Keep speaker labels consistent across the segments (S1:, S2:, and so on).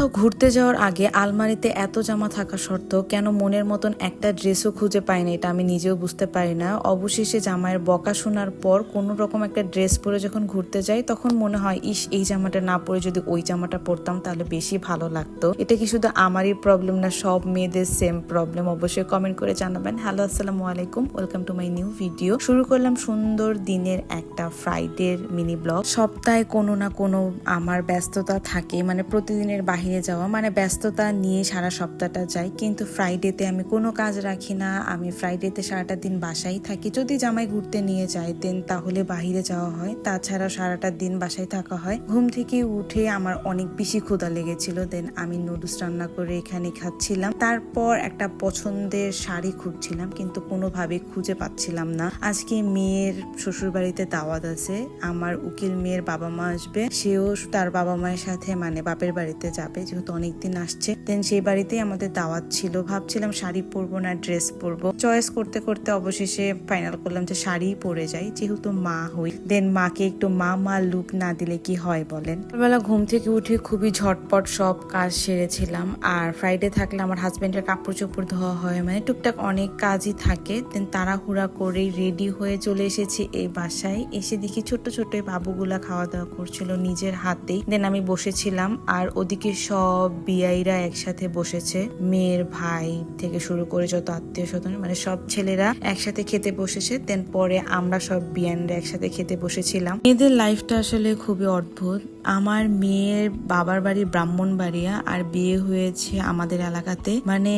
S1: কোথাও ঘুরতে যাওয়ার আগে আলমারিতে এত জামা থাকা সত্ত্বেও কেন মনের মতন একটা ড্রেসও খুঁজে পাই না, এটা আমি নিজেও বুঝতে পারি না। অবশেষে জামাইয়ের বকা শোনার পর কোনো রকম একটা ড্রেস পরে যখন ঘুরতে যাই তখন মনে হয় ইস, এই জামাটা না পরে যদি ওই জামাটা পরতাম তাহলে বেশি ভালো লাগতো। এটা কি শুধু আমারই প্রবলেম না সব মেয়েদের সেম প্রবলেম? অবশ্যই কমেন্ট করে জানাবেন। হ্যালো, আসসালামু আলাইকুম, welcome to my new video. শুরু করলাম সুন্দর দিনের একটা ফ্রাইডের মিনি ব্লগ। সপ্তাহে কোনো না কোনো আমার ব্যস্ততা থাকে, মানে প্রতিদিনের বাহিরে যাওয়া, মানে ব্যস্ততা নিয়ে সারা সপ্তাহটা যাই। কিন্তু ফ্রাইডেতে আমি কোনো কাজ রাখি না, আমি ফ্রাইডেতে সারাটা দিন বাসায় থাকি। যদি জামাই ঘুরতে নিয়ে যায় দেন তাহলে বাহিরে যাওয়া হয়, তাছাড়া সারাটা দিন বাসায় থাকা হয়। ঘুম থেকে উঠে আমার অনেক বেশি ক্ষুধা লেগেছিল, দেন আমি নুডলস রান্না করে এখানে খাচ্ছিলাম। তারপর একটা পছন্দের শাড়ি খুঁজছিলাম কিন্তু কোনোভাবে খুঁজে পাচ্ছিলাম না। আজকে মেয়ের শ্বশুর বাড়িতে দাওয়াত আছে, আমার উকিল মেয়ের বাবা মা আসবে, সেও তার বাবা মায়ের সাথে মানে বাপের বাড়িতে যাবে, যেহেতু অনেকদিন আসছে। দেন সেই বাড়িতেই আমাদের দাওয়াত ছিল। ভাবছিলাম শাড়ি পরবো না ড্রেস পরবো, চয়েস করতে করতে অবশেষে ফাইনাল করলাম যে শাড়ি পরে যাই, যেহেতু মা হই। দেন মাকে একটু মা লুক না দিলে কি হয় বলেন। সকালবেলা ঘুম থেকে উঠে খুবই ঝটপট সব কাজ সেরেছিলাম। আর ফ্রাইডে থাকলে আমার হাজবেন্ডের কাপড় চোপড় ধোয়া হয়, মানে টুকটাক অনেক কাজই থাকে। দেন তাড়াহুড়া করে রেডি হয়ে চলে এসেছি এই বাসায়। এসে দেখি ছোট ছোট বাবুগুলা খাওয়া দাওয়া করছিল নিজের হাতেই। দেন আমি বসেছিলাম আর ওদিকে সব বিয়াইরা একসাথে বসেছে, মেয়ের ভাই থেকে শুরু করে যত আত্মীয় স্বজন, মানে সব ছেলেরা একসাথে খেতে বসেছে। দেন পরে আমরা সব বিয়ানরা একসাথে খেতে বসেছিলাম। মেয়েদের লাইফটা আসলে খুবই অদ্ভুত। আমার মেয়ের বাবার বাড়ি ব্রাহ্মণবাড়িয়া আর বিয়ে হয়েছে আমাদের এলাকাতে, মানে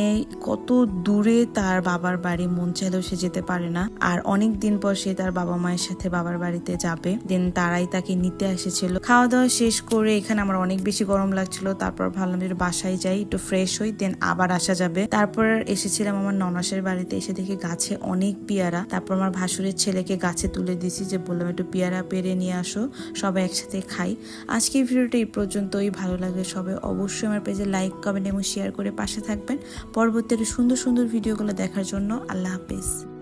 S1: কত দূরে তার বাবার বাড়ি, মন চাইলেও সে যেতে পারে না। আর অনেক দিন পর সে তার বাবা মায়ের সাথে বাবার বাড়িতে যাবে। দেন তারাই তাকে নিতে এসেছিল। খাওয়া দাওয়া শেষ করে এখানে আমার অনেক বেশি গরম লাগছিল, তারপর ভাবলাম যে বাসায় যাই, একটু ফ্রেশ হই, দেন আবার আসা যাবে। তারপর এসেছিলাম আমার ননাসের বাড়িতে। এসে দেখি গাছে অনেক পেয়ারা। তারপর আমার ভাসুরের ছেলেকে গাছে তুলে দিয়েছি, যে বললাম একটু পেয়ারা পেরে নিয়ে আসো, সবাই একসাথে খাই। আজকে ভিডিওটা এই পর্যন্তই। ভালো লাগলে সবাই অবশ্যই আমার পেজে লাইক, কমেন্ট এবং শেয়ার করে পাশে থাকবেন। পরবর্তী সুন্দর সুন্দর ভিডিওগুলো দেখার জন্য। আল্লাহ হাফেজ।